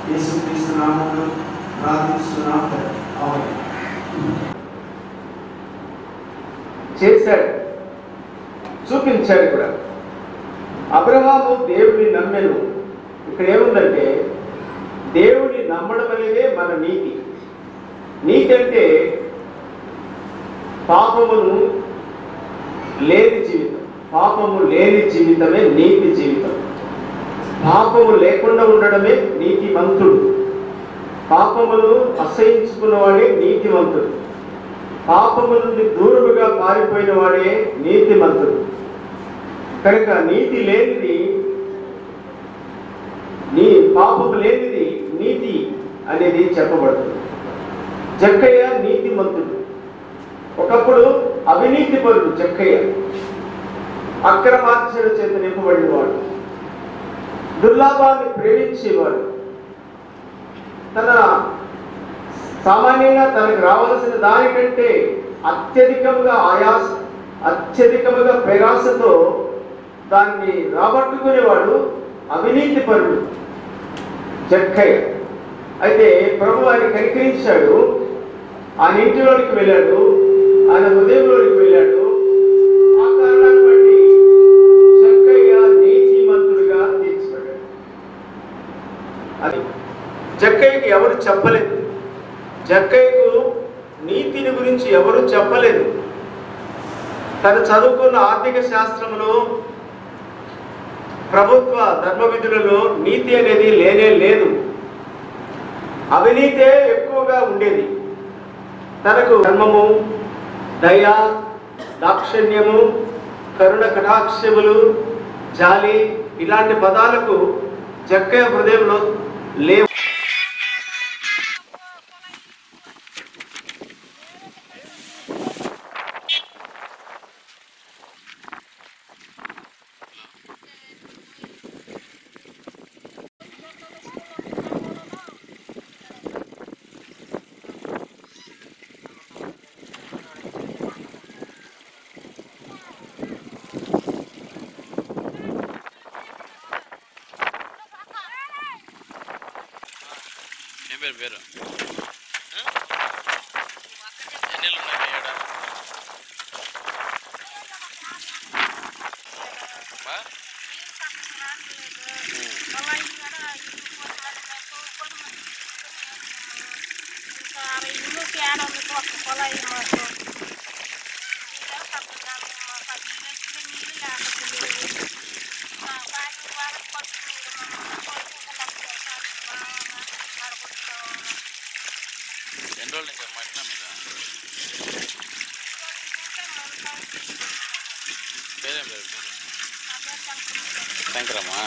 యేసుక్రీస్తు నామములో ప్రార్థిస్తున్నాం. ఆమేన్. చేశాడు, చూపించాడు కూడా. అబ్రహాము దేవుని నమ్మెను. ఇక్కడ ఏముందంటే దేవుని నమ్మడం అనేదే మన నీతి. నీతి అంటే పాపమును లేని జీవితం. పాపము లేని జీవితమే నీతి జీవితం. పాపము లేకుండా ఉండడమే నీతిమంతుడు. పాపమును అసహించుకున్నవాడే నీతిమంతుడు. పాపము నుండి దూరముగా పారిపోయిన వాడే నీతిమంతుడు. కనుక నీతి లేనిది, పాపము లేనిది నీతి అనేది చెప్పబడుతుంది. జక్కయ్య నీతిమంతుడు. ఒకప్పుడు అవినీతి పరుడు జక్కయ్య. అక్రమార్జన చేత నింపబడినవాడు. దుర్లాభాన్ని ప్రేమించేవాడు. సామాన్యంగా తనకు రావాల్సిన దానికంటే అత్యధికముగా ప్రయాసతో దాన్ని రాబట్టుకునేవాడు అవినీతి పరుడు జక్కయ్య. అయితే ప్రభు ఆయన కనికరించాడు. ఆయన ఇంటిలోనికి వెళ్ళాడు, ఆయన హృదయంలోనికి వెళ్ళాడు. ఆ కారణాన్ని బట్టి జక్కయ్య నీతిమంతుడిగా తీర్చిపడ్డాడు. అది జక్కయ్యకి ఎవరు చెప్పలేదు. జక్కయ్యకు నీతిని గురించి ఎవరు చెప్పలేదు. తను చదువుకున్న ఆర్థిక శాస్త్రంలో, ప్రభుత్వ ధర్మ విధులలో నీతి అనేది లేనే లేదు. అవినీతే ఎక్కువగా ఉండేది. తనకు ధర్మము, దయ, దాక్షిణ్యము, కరుణ కటాక్షములు, జాలి ఇలాంటి పదాలకు జక్కయ్య హృదయంలో లేవు. పేరు ఎన్నెళ్ళు ఉన్నాయి ఏడా ఎన్ని రోజులు ఇంకా మట్టినా మీద పేరేం పేరు శంకరమ్మా.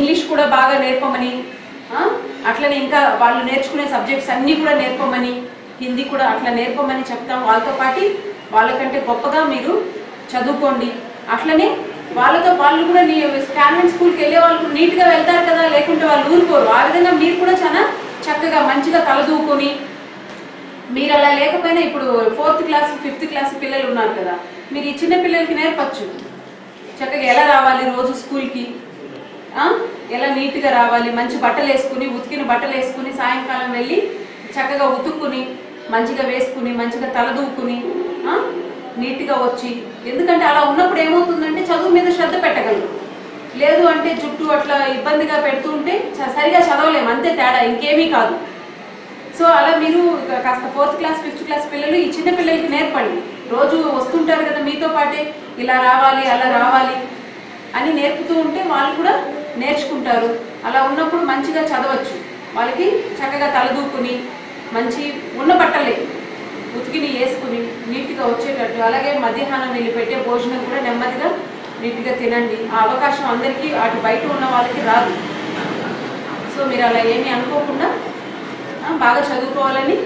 ఇంగ్లీష్ కూడా బాగా నేర్పమని, అట్లనే ఇంకా వాళ్ళు నేర్చుకునే సబ్జెక్ట్స్ అన్నీ కూడా నేర్పమని, హిందీ కూడా అట్లా నేర్పమని చెప్తాం. వాళ్ళతో పాటు వాళ్ళకంటే గొప్పగా మీరు చదువుకోండి. అట్లనే వాళ్ళతో వాళ్ళు కూడా కాన్వెంట్ స్కూల్కి వెళ్ళే వాళ్ళు నీట్గా వెళ్తారు కదా, లేకుంటే వాళ్ళు ఊరుకోరు. ఆ విధంగా మీరు కూడా చాలా చక్కగా మంచిగా కలదూకొని, మీరు అలా లేకపోయినా ఇప్పుడు 4th క్లాస్ 5th క్లాస్ పిల్లలు ఉన్నారు కదా, మీరు ఈ చిన్న పిల్లలకి నేర్పచ్చు. చక్కగా ఎలా రావాలి రోజు స్కూల్కి, ఎలా నీట్గా రావాలి, మంచి బట్టలు వేసుకుని, ఉతికిన బట్టలు వేసుకుని సాయంకాలం వెళ్ళి చక్కగా ఉతుక్కుని మంచిగా వేసుకుని మంచిగా తలదూకుని నీట్గా వచ్చి, ఎందుకంటే అలా ఉన్నప్పుడు ఏమవుతుందంటే చదువు మీద శ్రద్ధ పెట్టగలరు. లేదు అంటే జుట్టు అట్లా ఇబ్బందిగా పెడుతూ ఉంటే సరిగా చదవలేము, అంతే తేడా, ఇంకేమీ కాదు. సో అలా మీరు కాస్త 4th క్లాస్ 5th క్లాస్ పిల్లలు ఈ చిన్న పిల్లలకి నేర్పండి. రోజు వస్తుంటారు కదా మీతో పాటే, ఇలా రావాలి అలా రావాలి అని నేర్పుతూ ఉంటే వాళ్ళు కూడా నేర్చుకుంటారు. అలా ఉన్నప్పుడు మంచిగా చదవచ్చు. వాళ్ళకి చక్కగా తలదూకుని మంచి ఉన్న బట్టలే ఉతికిని వేసుకుని నీట్గా వచ్చేటట్టు, అలాగే మధ్యాహ్నం వెళ్ళి పెట్టే భోజనం కూడా నెమ్మదిగా నీట్గా తినండి. ఆ అవకాశం అందరికీ అటు బయట ఉన్న వాళ్ళకి రాదు. సో మీరు అలా ఏమీ అనుకోకుండా బాగా చదువుకోవాలని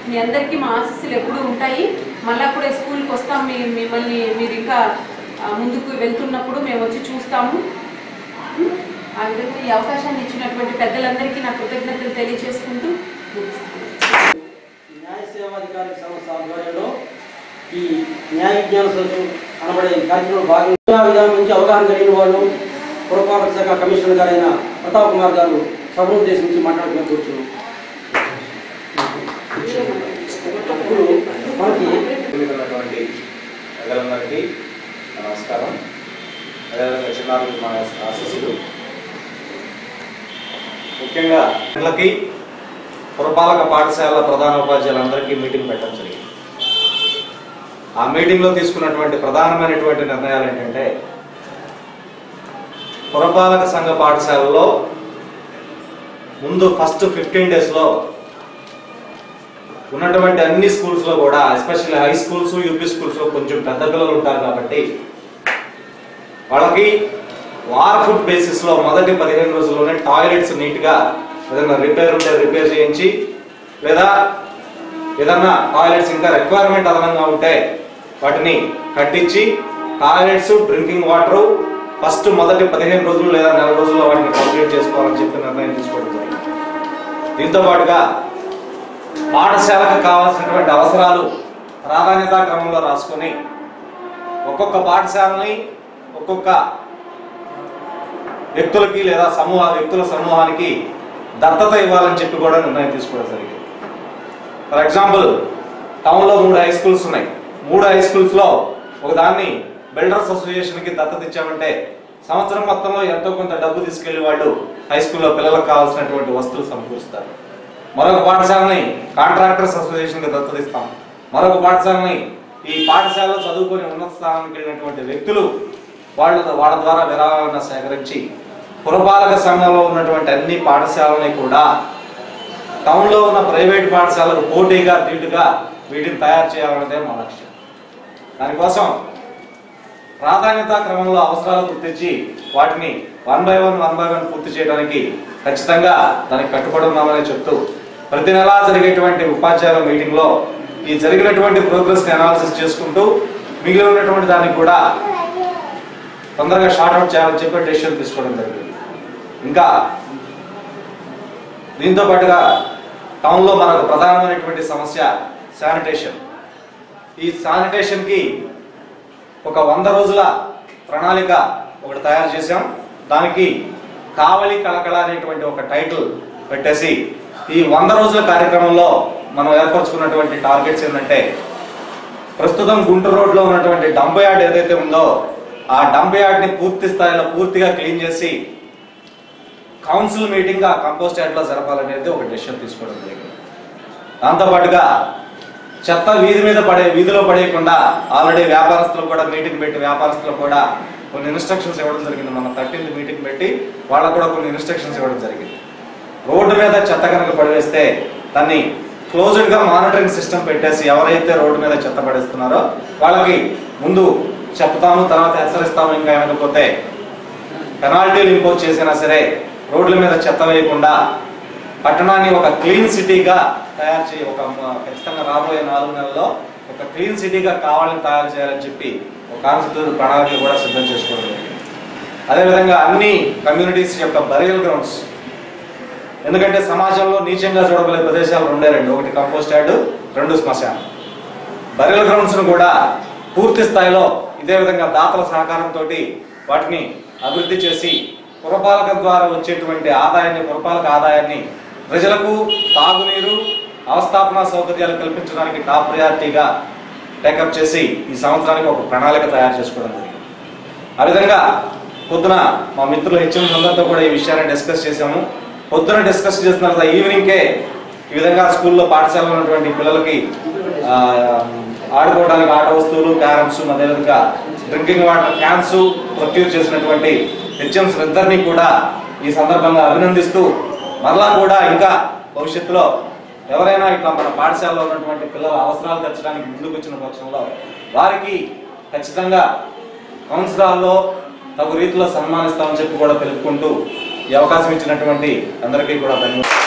మీ అందరికీ మా ఆశీస్సులు ఎప్పుడూ ఉంటాయి. మళ్ళీ కూడా స్కూల్కి వస్తాం, మిమ్మల్ని మీరు ఇంకా ముందుకు వెళ్తున్నప్పుడు మేము వచ్చి చూస్తాము. ఆ విధంగా ఈ అవకాశాన్ని ఇచ్చినటువంటి పెద్దలందరికీ నా కృతజ్ఞతలు తెలియజేసుకుంటూ న్యాయ సేవాధికారి సంస్థ ఆధ్వర్యంలో ఈ న్యాయ విజ్ఞాన సదస్సు అనబడే కార్యక్రమంలో భాగంగా విధానం నుంచి అవగాహన కలిగిన వాళ్ళు పురపాలక శాఖ కమిషనర్ గారైన ప్రతాప్ కుమార్ గారు సభను ఉద్దేశించి మాట్లాడుతూ కూర్చున్నాం. ఇప్పుడు మనకి ప్రజలందరికీ నమస్కారం. అదేవిధంగా చిన్నారులకు మన ఆశీస్సులు. ముఖ్యంగా పిల్లలకి పురపాలక పాఠశాల ప్రధాన ఉపాధ్యాయులందరికీ మీటింగ్ పెట్టడం జరిగింది. ఆ మీటింగ్లో తీసుకున్నటువంటి ప్రధానమైనటువంటి నిర్ణయాలు ఏంటంటే, పురపాలక సంఘ పాఠశాలలో ముందు ఫస్ట్ 15 డేస్లో ఉన్నటువంటి అన్ని స్కూల్స్లో కూడా, ఎస్పెషల్లీ హై స్కూల్స్ యూపీ స్కూల్స్లో కొంచెం పెద్ద పిల్లలు ఉంటారు కాబట్టి వాళ్ళకి వార్ బేసిస్లో మొదటి 15 రోజుల్లోనే టాయిలెట్స్ నీట్గా ఏదైనా రిపేర్ ఉంటే రిపేర్ చేయించి, లేదా ఏదన్నా టాయిలెట్స్ ఇంకా రిక్వైర్మెంట్ అదనంగా ఉంటే వాటిని కట్టించి టాయిలెట్స్, డ్రింకింగ్ వాటర్ ఫస్ట్ మొదటి 15 రోజులు లేదా నెల రోజుల్లో వాటిని కంప్లీట్ చేసుకోవాలని చెప్పి నిర్ణయం తీసుకోవడం జరిగింది. దీంతో పాటుగా పాఠశాలకు కావాల్సినటువంటి అవసరాలు ప్రాధాన్యతా క్రమంలో రాసుకొని ఒక్కొక్క పాఠశాలని ఒక్కొక్క వ్యక్తులకి లేదా వ్యక్తుల సమూహానికి దత్తత ఇవ్వాలని చెప్పి కూడా నిర్ణయం తీసుకోవడం జరిగింది. ఫర్ ఎగ్జాంపుల్, టౌన్లో 3 హై స్కూల్స్ ఉన్నాయి. 3 హై స్కూల్స్లో ఒకదాన్ని బిల్డర్స్ అసోసియేషన్కి దత్తత ఇచ్చామంటే సంవత్సరం మొత్తంలో ఎంతో కొంత డబ్బు తీసుకెళ్లి వాళ్ళు హై స్కూల్లో పిల్లలకు కావాల్సినటువంటి వస్తువులు సమకూరుస్తారు. మరొక పాఠశాలని కాంట్రాక్టర్స్ అసోసియేషన్కి దత్తత ఇస్తాం. మరొక పాఠశాలని ఈ పాఠశాలలో చదువుకొని ఉన్నత స్థానానికి వెళ్ళినటువంటి వ్యక్తులు వాళ్ళ ద్వారా విరాళాలను సేకరించి పురపాలక సంఘంలో ఉన్నటువంటి అన్ని పాఠశాలని కూడా టౌన్లో ఉన్న ప్రైవేట్ పాఠశాలకు పోటీగా ధీటుగా వీటిని తయారు చేయాలన్నదే మా లక్ష్యం. దానికోసం ప్రాధాన్యతా క్రమంలో అవసరాలు గుర్తించి వాటిని 1 by 1 పూర్తి చేయడానికి ఖచ్చితంగా దానికి కట్టుబడి ఉన్నామని చెప్తూ, ప్రతి నెలా జరిగేటువంటి ఉపాధ్యాయుల మీటింగ్లో ఈ జరిగినటువంటి ప్రోగ్రెస్ని అనాలిసిస్ చేసుకుంటూ మిగిలి ఉన్నటువంటి దానికి కూడా తొందరగా షార్ట్అవుట్ చేయాలని చెప్పి డెసిషన్ తీసుకోవడం జరిగింది. ఇంకా దీంతో పాటుగా టౌన్లో మనకు ప్రధానమైనటువంటి సమస్య శానిటేషన్. ఈ శానిటేషన్కి ఒక 100 రోజుల ప్రణాళిక ఒకటి తయారు చేశాం. దానికి కావలి కళకళ అనేటువంటి ఒక టైటిల్ పెట్టేసి ఈ 100 రోజుల కార్యక్రమంలో మనం ఏర్పరచుకున్నటువంటి టార్గెట్స్ ఏంటంటే, ప్రస్తుతం గుంటూరు రోడ్లో ఉన్నటువంటి డంప్ యార్డ్ ఏదైతే ఉందో ఆ డంప్ యార్డ్ని పూర్తి స్థాయిలో పూర్తిగా క్లీన్ చేసి కౌన్సిల్ మీటింగ్ ఆ కంపోస్ట్ యార్డ్లో జరపాలనేది ఒక డెసిషన్ తీసుకోవడం జరిగింది. దాంతోపాటుగా చెత్త వీధిలో పడేయకుండా ఆల్రెడీ వ్యాపారస్తులు కూడా మీటింగ్ పెట్టి వ్యాపారస్తులు కూడా కొన్ని ఇన్స్ట్రక్షన్స్ ఇవ్వడం జరిగింది. మన 13th మీటింగ్ పెట్టి వాళ్ళకు కూడా కొన్ని ఇన్స్ట్రక్షన్స్ ఇవ్వడం జరిగింది. రోడ్డు మీద చెత్త కనుక పడివేస్తే దాన్ని క్లోజ్డ్గా మానిటరింగ్ సిస్టమ్ పెట్టేసి ఎవరైతే రోడ్డు మీద చెత్త పడేస్తున్నారో వాళ్ళకి ముందు చెప్తాము, తర్వాత హెచ్చరిస్తాము, ఇంకా వెనకపోతే పెనాల్టీలు ఇంపోజ్ చేసినా సరే రోడ్ల మీద చెత్త వేయకుండా పట్టణాన్ని ఒక క్లీన్ సిటీగా తయారు చేయి, ఖచ్చితంగా రాబోయే 4 నెలల్లో ఒక క్లీన్ సిటీగా కావాలని తయారు చేయాలని చెప్పి ఒక కాన్సెప్ట్ ప్రణాళిక కూడా సిద్ధం చేసుకోవడం జరిగింది. అదేవిధంగా అన్ని కమ్యూనిటీస్ యొక్క బరియల్ గ్రౌండ్స్, ఎందుకంటే సమాజంలో నీచంగా చూడగలే ప్రదేశాలు 2 ఒకటి కంపోస్ట్ యార్డ్, 2 శ్మశానం. బరియల్ గ్రౌండ్స్ను కూడా పూర్తి స్థాయిలో ఇదే విధంగా దాతల సహకారంతో వాటిని అభివృద్ధి చేసి పురపాలకం ద్వారా వచ్చేటువంటి ఆదాయాన్ని, పురపాలక ఆదాయాన్ని ప్రజలకు తాగునీరు, అవస్థాపన సౌకర్యాలు కల్పించడానికి టాప్ ప్రయారిటీగా టేకప్ చేసి ఈ సంవత్సరానికి ఒక ప్రణాళిక తయారు చేసుకోవడం జరిగింది. ఆ విధంగా పొద్దున మా మిత్రులు హెచ్ఎంస్ అందరితో కూడా ఈ విషయాన్ని డిస్కస్ చేసాము. పొద్దున డిస్కస్ చేసిన తర్వాత ఈవినింగ్కే ఈ విధంగా స్కూల్లో పాఠశాలలో ఉన్నటువంటి పిల్లలకి ఆడుకోవడానికి ఆట వస్తువులు, క్యారమ్స్, అదేవిధంగా డ్రింకింగ్ వాటర్ క్యాన్స్ ప్రొక్యూర్ చేసినటువంటి హెచ్ఎంస్ ఇద్దరినీ కూడా ఈ సందర్భంగా అభినందిస్తూ మరలా కూడా ఇంకా భవిష్యత్తులో ఎవరైనా ఇట్లా మన పాఠశాలలో ఉన్నటువంటి పిల్లల అవసరాలు తీర్చడానికి ముందుకు వచ్చిన పక్షంలో వారికి ఖచ్చితంగా కౌన్సిలర్లో తగు రీతిలో సన్మానిస్తామని చెప్పి కూడా తెలుపుకుంటూ ఈ అవకాశం ఇచ్చినటువంటి అందరికీ కూడా ధన్యవాదాలు.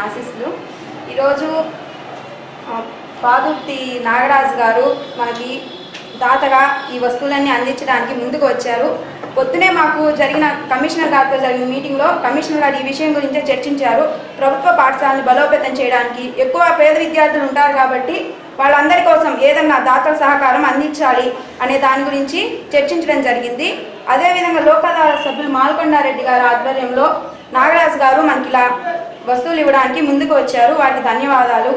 ఆశీస్సులు. ఈరోజు పాదుర్తి నాగరాజు గారు మనకి దాతగా ఈ వస్తువులన్నీ అందించడానికి ముందుకు వచ్చారు. పొద్దునే మాకు జరిగిన కమిషనర్ గారితో జరిగిన మీటింగ్లో కమిషనర్ గారు ఈ విషయం గురించే చర్చించారు. ప్రభుత్వ పాఠశాలను బలోపేతం చేయడానికి ఎక్కువ పేద విద్యార్థులు ఉంటారు కాబట్టి వాళ్ళందరి కోసం ఏదన్నా దాతల సహకారం అందించాలి అనే దాని గురించి చర్చించడం జరిగింది. అదేవిధంగా లోకదాల సభ్యులు మాల్కొండారెడ్డి గారి ఆధ్వర్యంలో నాగరాజు గారు మనకి ఇలా వస్తువులు ఇవ్వడానికి ముందుకు వచ్చారు. వారికి ధన్యవాదాలు.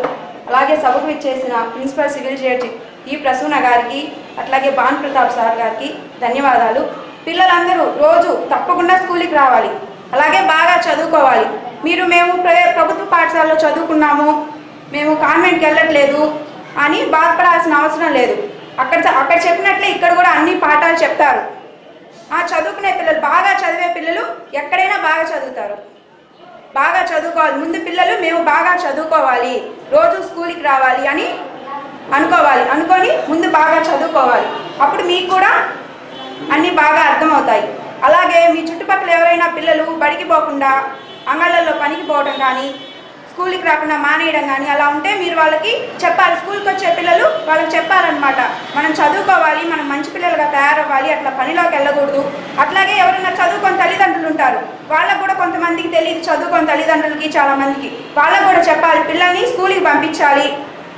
అలాగే సభకు ఇచ్చేసిన ప్రిన్సిపల్ సివిల్ జడ్జి ఈ ప్రసూన గారికి, అట్లాగే భాన్ ప్రతాప్ సార్ గారికి ధన్యవాదాలు. పిల్లలందరూ రోజు తప్పకుండా స్కూల్కి రావాలి, అలాగే బాగా చదువుకోవాలి. మేము ప్రభుత్వ పాఠశాలలో చదువుకున్నాము, మేము కాన్వెంట్కి వెళ్ళట్లేదు అని బాధపడాల్సిన అవసరం లేదు. అక్కడ చెప్పినట్లే ఇక్కడ కూడా అన్ని పాఠాలు చెప్తారు. చదువుకునే పిల్లలు, బాగా చదివే పిల్లలు ఎక్కడైనా బాగా చదువుతారు. బాగా చదువుకోవాలి. ముందు పిల్లలు మేము బాగా చదువుకోవాలి, రోజు స్కూల్కి రావాలి అని అనుకొని ముందు బాగా చదువుకోవాలి. అప్పుడు మీకు కూడా అన్నీ బాగా అర్థమవుతాయి. అలాగే మీ చుట్టుపక్కల ఎవరైనా పిల్లలు బడికి పోకుండా అంగళ్ళల్లో పనికి పోవడం కానీ, స్కూల్కి రాకుండా మానేయడం కానీ అలా ఉంటే మీరు వాళ్ళకి చెప్పాలి. స్కూల్కి వచ్చే పిల్లలు వాళ్ళకి చెప్పాలన్నమాట, మనం చదువుకోవాలి, మనం మంచి పిల్లలుగా తయారవ్వాలి, అట్లా పనిలోకి వెళ్ళకూడదు. అట్లాగే ఎవరైనా చదువుకొని తల్లిదండ్రులు ఉంటారు, వాళ్ళకు కూడా కొంతమందికి తెలియదు, చదువుకొని తల్లిదండ్రులకి చాలామందికి, వాళ్ళకు కూడా చెప్పాలి, పిల్లల్ని స్కూల్కి పంపించాలి,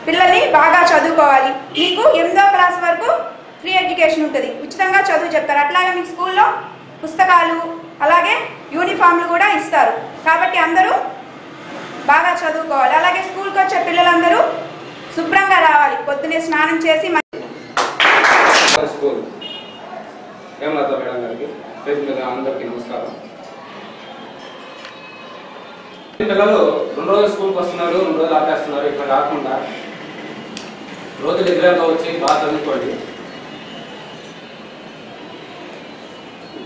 పిల్లల్ని బాగా చదువుకోవాలి. మీకు 8వ క్లాస్ వరకు ఫ్రీ ఎడ్యుకేషన్ ఉంటుంది, ఉచితంగా చదువు చెప్తారు. అట్లాగే మీకు స్కూల్లో పుస్తకాలు అలాగే యూనిఫామ్లు కూడా ఇస్తారు. కాబట్టి అందరూ బాగా చదువుకోవాలి. అలాగే స్కూల్కి వచ్చే పిల్లలందరూ శుభ్రంగా రావాలి, పొద్దునే స్నానం చేసి. స్కూల్ హేమలత మేడం గారికి, అందరికీ నమస్కారం. పిల్లలు 2 రోజులు స్కూల్కి వస్తున్నారు, 2 రోజులు ఆపేస్తున్నారు. ఇక్కడ కాకుండా రోజు రెగ్యులర్గా వచ్చి బాగా చదువుకోండి.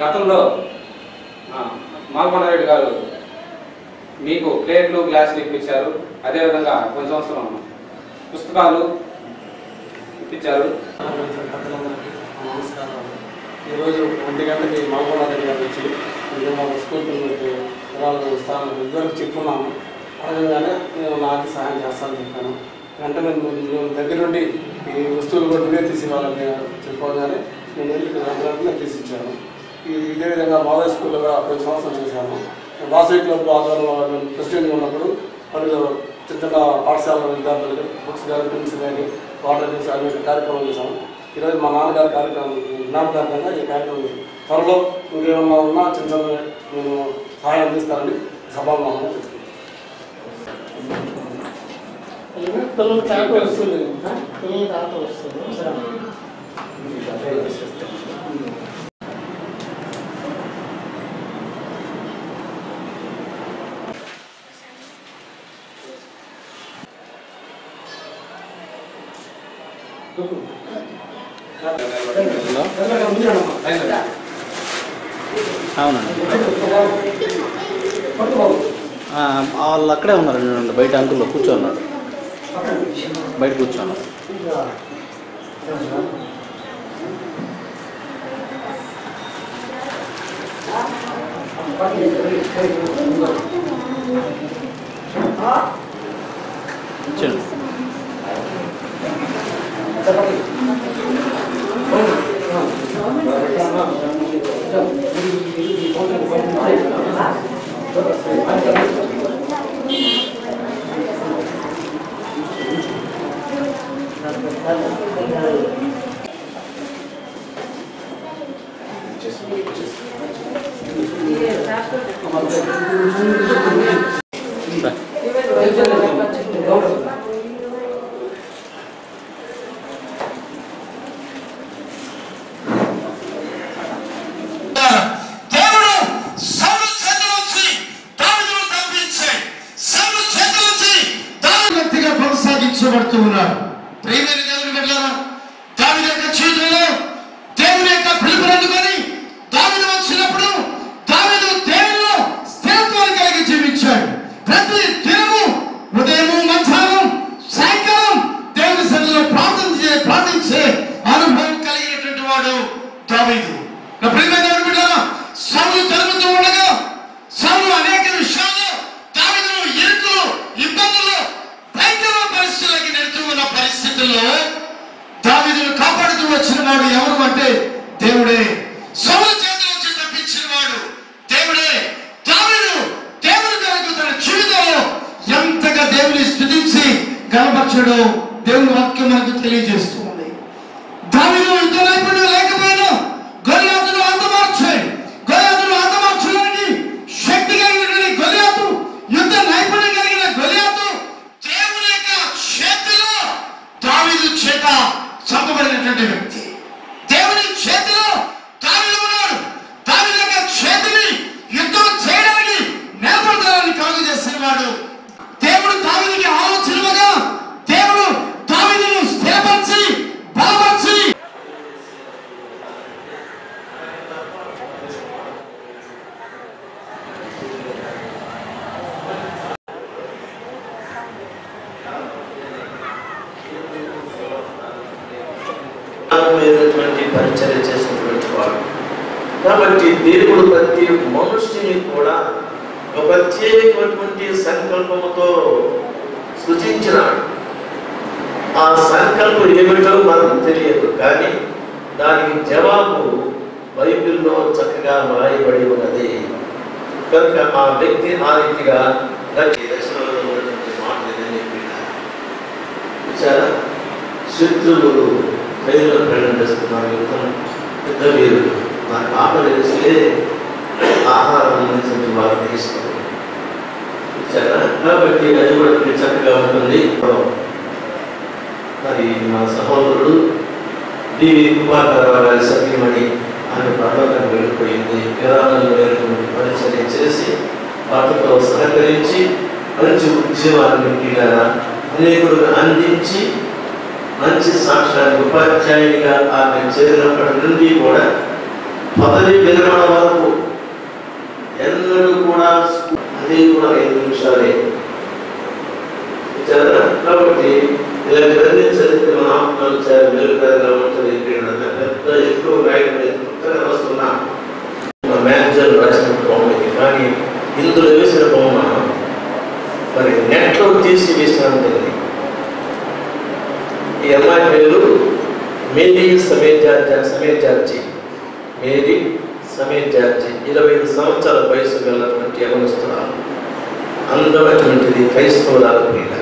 గతంలో మాల్కొండారెడ్డి గారు మీకు ప్లేట్లు, గ్లాసులు ఇప్పించారు. అదేవిధంగా కొంచెం సంవత్సరం పుస్తకాలు ఇప్పించారు. నమస్కారం. ఈరోజు 1 గంటకి మాల్కొండారెడ్డి గారు వచ్చి మాకు స్కూల్ పిల్లలకి స్థానం ఇద్దరికి చెప్పుకున్నాము. అదేవిధంగానే నేను నాకు సహాయం చేస్తానని చెప్పాను. వెంటనే మేము దగ్గర నుండి ఈ వస్తువులు కూడా నువ్వే తీసి వాళ్ళని చెప్పుకోగానే నేను వెళ్ళి వెంటనే తీసిచ్చాను. ఇదే విధంగా మాధవ స్కూల్లో కూడా 10 సంవత్సరాలు చేశాను. వాసవి క్లబ్ ఆధ్వర్యంలో నేను ప్రెసిడెంట్గా ఉన్నప్పుడు వాళ్ళు చిన్న చిన్న పాఠశాల విద్యార్థులకి బుక్స్ కానీ, పెన్స్ కానీ, వాటర్ కానీ అనేక కార్యక్రమాలు చేశాము. ఈరోజు మా నాన్నగారి కార్యక్రమం జ్ఞాపకార్థంగా ఈ కార్యక్రమం త్వరలో ఇంకేమన్నా ఉన్నా చిన్న చిన్న నేను సహాయం అందిస్తానని సభాముఖంగా అవునండి, వాళ్ళు అక్కడే ఉన్నారు. బయట అంకుల్లో కూర్చోన్నాడు, బయట కూర్చోన్నాడు. చూడండి. కొనసాగించబడుతున్నారు. ప్రియమైన దేవుని బిడ్డలారా, దావీదు యొక్క జీవితంలో దేవుని యొక్క పిలుపుని అందుకొని దావీదు వచ్చినప్పుడు దావీదు దేవునిలో స్థిరత్వాన్ని కలిగి జీవించాడు. ప్రతి దినము ఉదయము మధ్యాహ్నం సాయంకాలం దేవుని సన్నిధిలో ప్రార్థించే అనుభవం కలిగినటువంటి వాడు దావీదు. ప్రియమైన దేవుని బిడ్డలారా, సౌలు జరుగుతూ ఉండగా సౌలు అనేక విషయాల్లో దావీదును ఇరుకులు ఇబ్బందులు భయంకర పరిస్థితులకి నెడుతూ ఉన్న పరిస్థితుల్లో దావీదును కాపాడుతూ వచ్చిన వాడు ఎవరు అంటే దేవుడే. సౌలు చేతిలో నుంచి తప్పించిన వాడు దేవుడే. దావీదు దేవుని కొరకు తన జీవితంలో ఎంతగా దేవుని స్తుతించి కనపరచడో దేవుని వాక్యం మనకు తెలియజేస్తూ ఉంది. దావీదు యుద్ధ నైపుణ్యం లేకపోయినా గొలియాతును హతమార్చడానికి శక్తి కలిగినటువంటి గొలియాతు, యుద్ధ నైపుణ్యం కలిగిన గొలియాతు దేవుని యొక్క చేతిలో దావీదు చేత చంపబడినటువంటి వ్యక్తి. దేవుని చేతిలో దావీదు ఉన్నాడు. దావీదు యొక్క చేతిని యుద్ధం చేయడానికి నేపథ్యాన్ని కలుగు చేసిన వాడు దేవుడు. దావీదుకి ఆలోచనగా దేవుడు దావీదును స్థిరపరిచి బలపరిచి పరిచర్య చేసినటువంటి వాడు. కాబట్టి దేవుడు ప్రతి మనుష్యుని కూడా ఒక ప్రత్యేకమైనటువంటి సంకల్పముతో సృజించినాడు. ఆ సంకల్పం ఏమిటో మనకు తెలియదు, కానీ దానికి జవాబు బైబిల్లో చక్కగా వ్రాయబడి ఉన్నది. కనుక ఆ వ్యక్తి ఆ రీతిగా దశలో ఉన్నటువంటి మాటలని చాలా శత్రువులు ప్రజలు ప్రకటిస్తున్నారు. యుద్ధ వీరులు నాకు ఆకలి వేస్తే ఆహారం అందించిన వారు తీసుకోవాలి. కాబట్టి అది కూడా చక్కగా ఉంటుంది. మరి మా సహోదరుడు దీని కృపాకరరావు గారి సత్యమణి ఆమె పర్వతానికి వెళ్ళిపోయింది. విరాళంలో లేనటువంటి పరిచర్య చేసి వాటితో సహకరించి మంచి ఉద్యమాన్ని అనేకులు అందించి మంచి సాక్ష్యాన్ని ఉపాధ్యాయునిగా ఆమె చేరినప్పటి నుండి కూడా పదవి విరమణ వరకు ఎన్నడూ కూడా అది కూడా 5 నిమిషాలే. కాబట్టి ఇలాంటివన్నీ చదివితే మన ఆత్మలు చాలా మెరుగుగా ఉంటుంది. పెద్ద ఎక్కువ రాయడం వస్తున్నా మేనేజర్ రాసిన బొమ్మ ఇది, కానీ ఇందులో వేసిన బొమ్మ మరి నెట్లో తీసి వేసినంత. ఈ అమ్మాయి పేరు Mary Sametha George. Mary Sametha George 25 సంవత్సరాల వయసు వెళ్ళినటువంటి యవనస్తురాలు, అందమైనటువంటిది, క్రైస్తవురాలు ప్రియుల.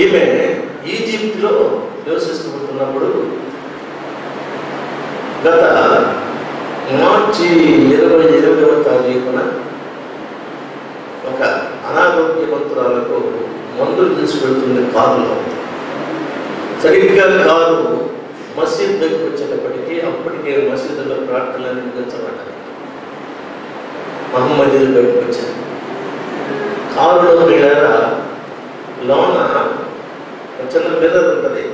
ఈమె ఈజిప్ట్లో నివసిస్తున్నప్పుడు గత మార్చి 28వ తారీఖున ఒక అనారోగ్యవంతురాలకు మందులు తీసుకెళ్తుంది కారులో. సరిగ్గా కారు మసీద్ దగ్గరికి వచ్చేటప్పటికీ అప్పటికే మసీదులో ప్రార్థనలు ముగించబడ్డాయి. మహమ్మదీలు బయటకు వచ్చారు. కారులో వెళ్ళారా లోన చిన్న బెదర్ ఉంటుంది,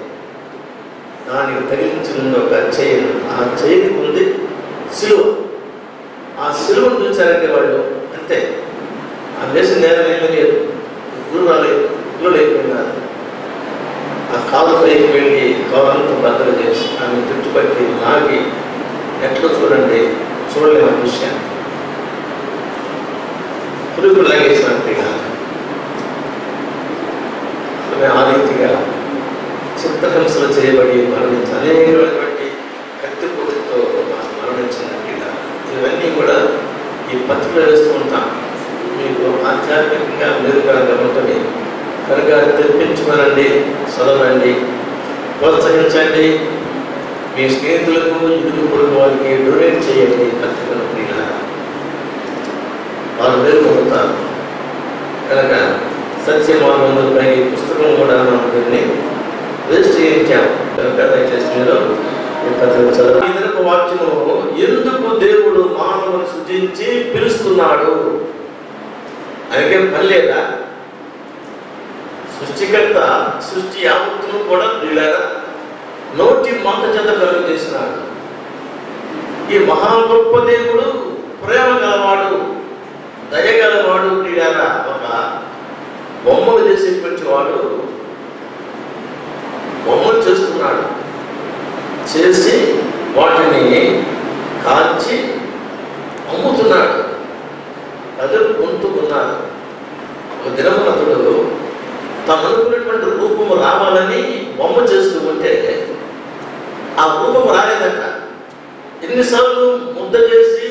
దానికి తగిలించిన ఒక చైన్. ఆ చైన్ ఉంది సిలువ. ఆ సిలువను చూసారంటే వాళ్ళు అంతే, ఆ దేశం నేరం ఏమీ లేదు, గురువు అయిపోయినారు. ఆ కాలు పైకి వెళ్ళి కాలంతో భద్రత చేసి ఆమె చుట్టుపట్టి లాగి ఎట్లా చూడండి చూడలేము విషయాన్ని పురుగు లాగేసినట్టుగా ఆమె ఆ రీతిగా చిత్రహింసలు చేయబడి మరణించి అనేకమైనటువంటి కత్తిపూడితో మరణించినట్టుగా ఇవన్నీ కూడా ఈ పత్రికలు వేస్తూ ఉంటాం. మీకు ఆధ్యాత్మికంగా మెరుగుకరంగా ఉంటుంది. కనుక తెప్పించుకోనండి, చదవండి, ప్రోత్సహించండి. మీ స్నేహితులకు ఇరుగు పొరుగు వారికి డొనేట్ చేయండి. పత్రికల ప్రియుల వారు మేలుకొంటారు. కనుక సత్యమానందపై ఈ పుస్తకం కూడా మనం దీన్ని రిజిస్టర్ చేయించాము. కనుక దయచేసి మీరు ఈ పత్రిక చదవండి. ఇదొక వాక్యము, ఎందుకు దేవుడు మానవుని సృజించి పిలుస్తున్నాడు? ఆయనకేం పని లేదా? సృష్టికర్త సృష్టి యావత్తును కూడా ప్రియులారా నోటి మాట చేత కలుగు చేసినాడు. ఈ మహా గొప్ప దేవుడు ప్రేమ గలవాడు, దయగలవాడు. ప్రియులారా ఒక బొమ్మలు చేసేటువంటి వాడు బొమ్మలు చేస్తున్నాడు. చేసి వాటిని కాల్చి అమ్ముతున్నాడు. ప్రజలు పొందుకున్నారు. ఒక దినమున అతడు తను అనుకున్నటువంటి రూపము రావాలని బొమ్మ చేస్తూ ఉంటే ఆ రూపం రాలేదట. ఎన్నిసార్లు ముద్ద చేసి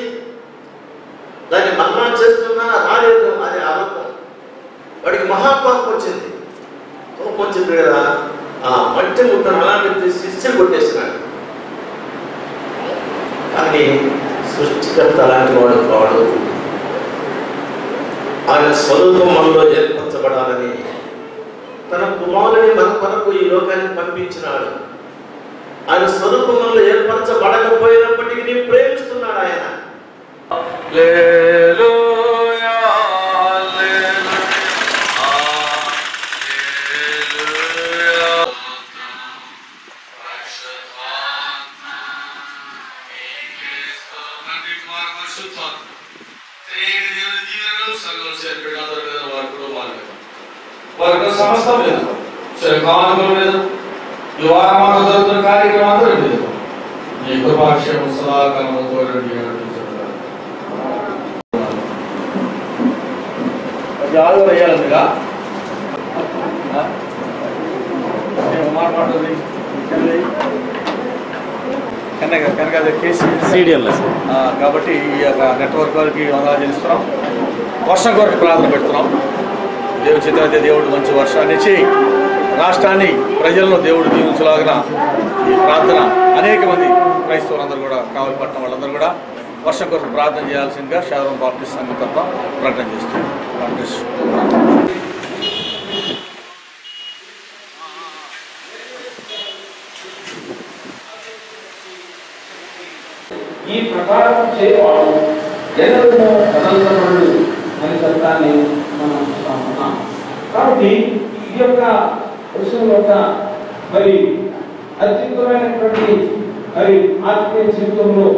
దాన్ని మన్నా చేస్తున్నా రాలేదు. అది ఆ రూపం. వాడికి మహాపాపం వచ్చింది. కోపం వచ్చింది కదా, ఆ మట్టి ముద్దను అలాగే తీసి కొట్టేసినాడు. కానీ సృష్టికర్త అలాంటి వాడు కాడు. ఆయన స్వరూపం మనలో ఏర్పరచబడాలని తన కుమారుని మన కొరకు ఈ లోకానికి పంపించినాడు. ఆయన స్వరూపంలో ఏర్పరచబడకపోయినప్పటికీ ప్రేమిస్తున్నాడు ఆయన. వారికి సమస్తం లేదు, కానుకలు లేదు, వివాహమాన జరుగుతున్న కార్యక్రమాలు లేదు. నీ కృపాక్షేమం సదాకాలంతో ఆదరణ వేయాలి మీరా మాట్లాడుతుంది కనుక అది కేసు సీడిఎల్ కాబట్టి ఈ యొక్క నెట్వర్క్ వారికి వందనాలు చెల్లిస్తున్నాం. వర్షం కొరకు ప్రార్థన పెడుతున్నాం. దేవుడి చిత్రైతే దేవుడు మంచి వర్షాన్ని ఇచ్చి రాష్ట్రాన్ని ప్రజలను దేవుడు దీవించలాగిన ఈ ప్రార్థన అనేక మంది క్రైస్తవులందరూ కూడా కావలి పట్టణం వాళ్ళందరూ కూడా వర్షం కొరకు ప్రార్థన చేయాల్సిందిగా షారోన్ బాప్టిస్ట్ సంఘం తరఫున ప్రకటన చేస్తున్నాం. ఈ ప్రకారం చేయవాడు ఎన్నడూ కదలబడు అనే సత్యాన్ని మనం చూస్తాం. కాబట్టి ఈ యొక్క విషయం యొక్క మరి అత్యుత్తమైనటువంటి మరి ఆత్మీయ జీవితంలో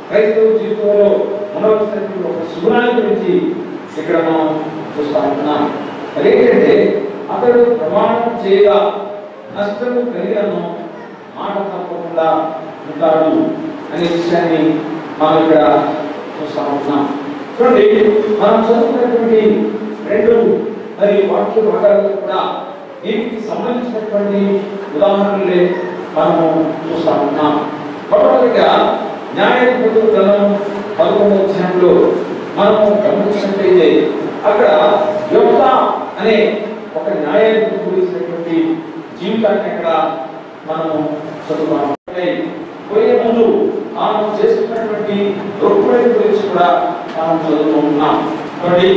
క్రైస్తవ జీవితంలో ఉండవలసినటువంటి ఒక శుభ్రాన్ని గురించి ఇక్కడ మనం చూస్తా ఉంటున్నాం. అదేంటంటే అతడు ప్రమాణం చేయగా నష్టము కలిగినను మాట తప్పకుండా ఉంటాడు అనే విషయాన్ని మనం ఇక్కడ చూస్తా ఉంటున్నాం. చూడండి, మనం చదువుకున్నటువంటి రెండు మరి వాక్య భాగాలు కూడా దీనికి సంబంధించినటువంటి ఉదాహరణలే మనము చూస్తా ఉంటున్నాం. మొట్టమొదటిగా న్యాయాధిపతుల గ్రంథం 11వ అధ్యాయంలో మనము గమనించినట్లయితే అక్కడ యోఫ్తా అనే ఒక న్యాయాధిపతి గురించినటువంటి జీవితాన్ని అక్కడ మనము చదువుతాం. పోయే ముందు మనం చేస్తున్నటువంటి రుక్మిణి గురించి కూడా మనం చదువుతూ ఉన్నాం. కాబట్టి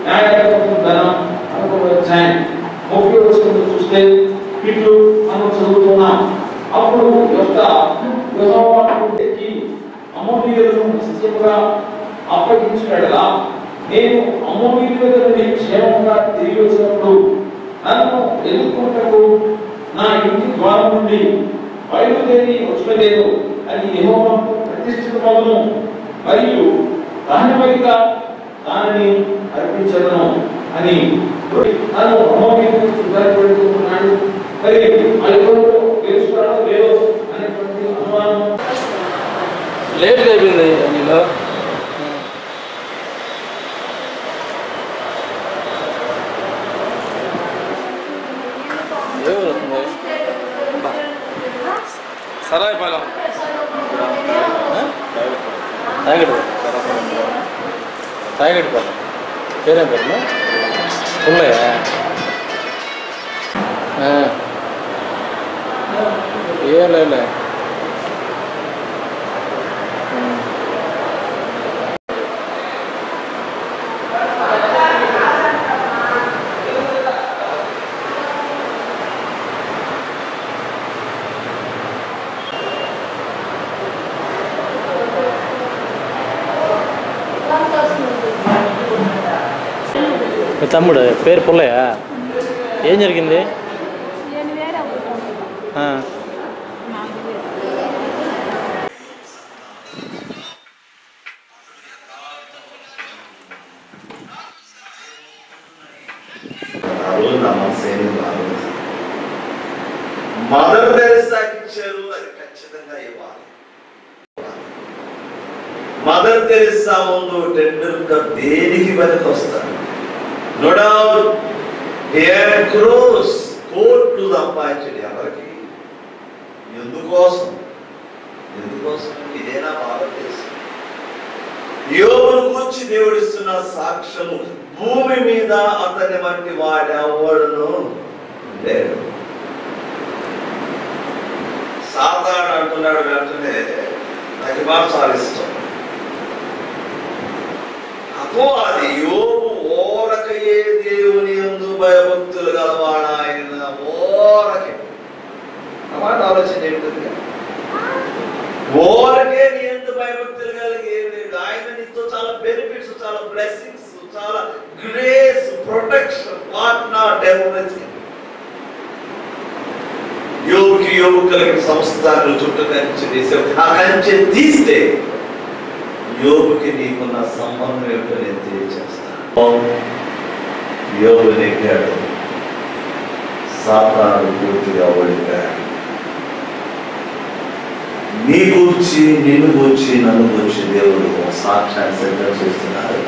న్యాయాధిపతుల గ్రంథం 11వ అధ్యాయం 30వ వచనంలో చూస్తే ఇట్లు మనం చదువుతున్నాం. అప్పుడు యోఫ్తా యెహోవాకు ఎక్కి అమ్మోనీయులను నిశ్చయముగా అప్పగించుటలా నేను అమ్మోనీయుల నుండి క్షేమంగా తిరిగి వచ్చినప్పుడు నన్ను ఎదుర్కొంటకు నా ఇంటి ద్వారం నుండి బయలుదేరి వచ్చలేదు అని యెహోవాకు ప్రతిష్ఠితమగును మరియు దహనబలిగా దానిని అర్పించను అని నన్ను అమ్మోనీయులు మరి అల్పంలో తెలుసుకున్నాడో లేదో అనేటువంటి అనుమానం లేట్ అయిపోయింది. నీలో సరాయిపాలెం తాగడి పేరేం పేరు పుల్లయ్య ఏం లేదు. మీ తమ్ముడు పేరు పుల్లయ్య. ఏం జరిగింది? మదర్ తెరెసాకి ఇచ్చారు, అది ఖచ్చితంగా ఇవ్వాలి. మదర్ తెరెసా ముందు టెండర్గా దేనికి పనికి వస్తారు? నో డౌట్ కోట్లు సంపాదించండి. ఎవరికి? ఎందుకోసం? ఇదేనా భారతదేశం? యోబును గురించి దేవుడిస్తున్న సాక్ష్యము, భూమి మీద అతని వంటి వాడెవడును లేడు. సాతాను అంటున్నాడు వెంటనే, నాకు చాలా ఇష్టం. అది యోబు ఓరకయే దేవుని యందు భయభక్తులు గలవాడ ఆయన. ఓరకే అన్నమాట. ఆలోచన ఏంటంటే, ఓరకే నీ యందు భయభక్తులు కలిగి ఏం లేదు. ఆయన నీతో చాలా బెనిఫిట్స్, చాలా బ్లెస్సింగ్స్, చాలా grace, protection, what not everything. యోబు కలిగిన సంస్థాన్ని చుట్టూ కంచె తీసావు. ఆ కంచె తీస్తే యోబుకి నీకున్న సంబంధం ఏమిటో నేను తెలియజేస్తాను. యోబు నెగ్గాడు, సాతాను పూర్తిగా ఓడిపోయాడు. నీ గూర్చి, నిన్ను గూర్చి, నన్ను గూర్చి దేవుడు సాక్ష్యాన్ని సిద్ధం చేస్తున్నారు.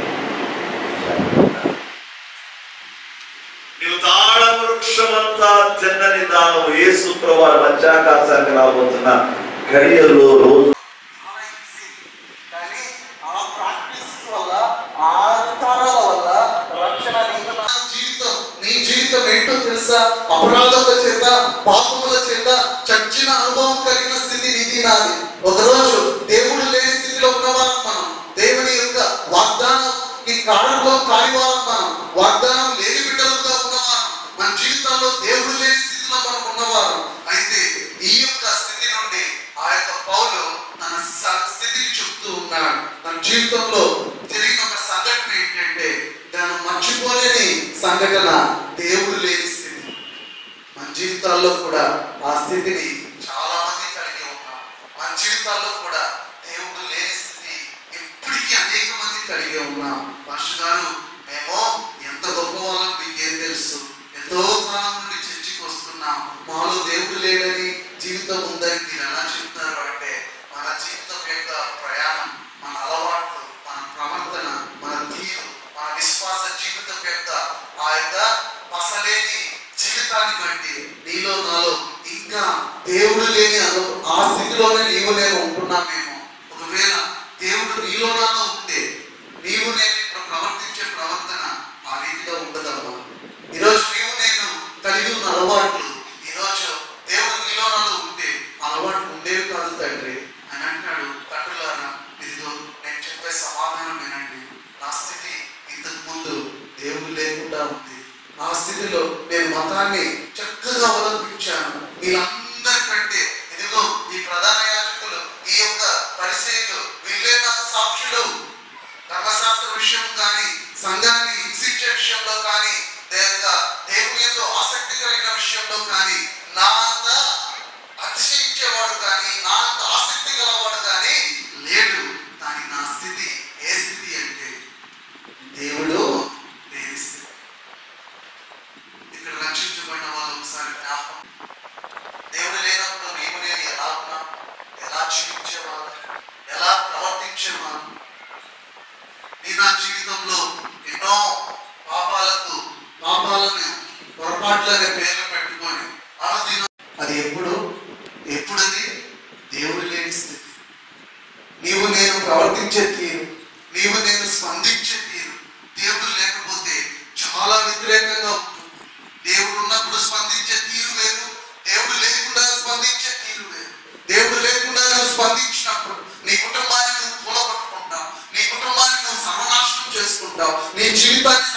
నీవు తాళ వృక్షమంతా తిన్నని దానం యేసు ప్రభువు మధ్యాకాశానికి రాబోతున్న గడియల్లో రోజు అపరాధముల చేత, పాపముల చేత చచ్చిన అనుభవం కలిగిన స్థితి ఇది నాది. ఒకరోజు దేవుడు లేని స్థితిలో ఉన్నవారం మనం. దేవుని యొక్క వాగ్దానానికి కారణంలో కానివారం మనం. వాగ్దానం లేని బిడ్డలుగా ఉన్నవారం. మన జీవితంలో దేవుడు లేని స్థితిలో మనం ఉన్నవారు. అయితే ఈ యొక్క స్థితి నుండి ఆ యొక్క పౌలు తన స్థితిని చెప్తూ ఉన్నాడు. తన జీవితంలో జరిగిన ఒక సంఘటన ఏంటంటే, దాన్ని మర్చిపోలేని సంఘటన దేవుడు లేని స్థితి. మన జీవితాల్లో కూడా ఆ స్థితిని చాలా మంది కలిగి ఉన్నాం. మన జీవితాల్లో కూడా దేవుడు లేని స్థితి ఎప్పటికీ అనేక మంది కలిగి ఉన్నాం. పాస్టర్ గారు, మేము ఎంత గొప్ప వాళ్ళని మీకేం తెలుసు, ఎంతో కాలం నుండి చర్చికి వస్తున్నాం, మాలో దేవుడు లేడని, జీవితం ఉందని మీరు ఎలా చెప్తారు అంటే, మన జీవితం యొక్క ప్రయాణం, మన అలవాట్లు, మన ప్రవర్తన, మన తీరు, మన విశ్వాస జీవితం యొక్క ఆ యొక్క పసలేని జీవితాన్ని బట్టి నీలో నాలో ఇంకా దేవుడు లేని ఆ స్థితిలోనే నీవు నేను ఉంటున్నామేమో. ఒకవేళ దేవుడు నీలో నాలో ఉంటే నీవు నేను ఇప్పుడు ప్రవర్తించే ప్రవర్తన ఆ రీతిగా ఉండదమ్మా. ఈరోజు నీవు నేను కలిగి ఉన్న అలవాట్లు, ఈరోజు దేవుడు నీలో నాలో ఉంటే అలవాట్లు ఉండేవి కాదు తండ్రి. అని అంటున్నాడు, తండ్రులారా ఇదిగో నేను చెప్పే సమాధానం వినండి. నా స్థితి ఇంతకు ముందు దేవుడు లేకుండా ఉంది. ఆ స్థితిలో నేను మతాన్ని చక్కగా అవలంబించాను. వీళ్ళందరికంటే ఇదిగో ఈ ప్రధాన యాజకులు, ఈ యొక్క పరిచయులు, వీళ్ళే నాకు సాక్షులు. ధర్మశాస్త్ర విషయం కానీ, సంఘాన్ని హింసించే విషయంలో కానీ, దేవుని యొక్క ఆసక్తి కలిగిన విషయంలో కానీ నా అంత అతిశయించేవాడు కానీ, నా అంత ఆసక్తి గలవాడు కానీ లేడు. కానీ నా స్థితి ఏ స్థితి అంటే దేవుడు లేని స్థితి. ఇక్కడ రక్షించబడిన వాళ్ళు ఒకసారి జ్ఞాపకం, దేవుడు లేనప్పుడు నీవు నేను ఎలా ఉన్నా, ఎలా జీవించేవాడు, ఎలా ప్రవర్తించేవాడు. నీ నా జీవితంలో ఎన్నో పాపాలను పొరపాట్లనే పేర్లు పెట్టుకొని అనుదినం అది ఎప్పుడది దేవుడు లేని స్థితి. నీవు నేను ప్రవర్తించే తీరు, నీవు నేను స్పందించే తీరు దేవుడు లేకపోతే చాలా వ్యతిరేకంగా ఉంటుంది. దేవుడు ఉన్నప్పుడు స్పందించే తీరు స్పందించినప్పుడు నీ కుటుంబాన్ని నువ్వు కూలగొట్టుకుంటావు, నీ కుటుంబాన్ని నువ్వు సర్వనాశనం చేసుకుంటావు, నీ జీవితాన్ని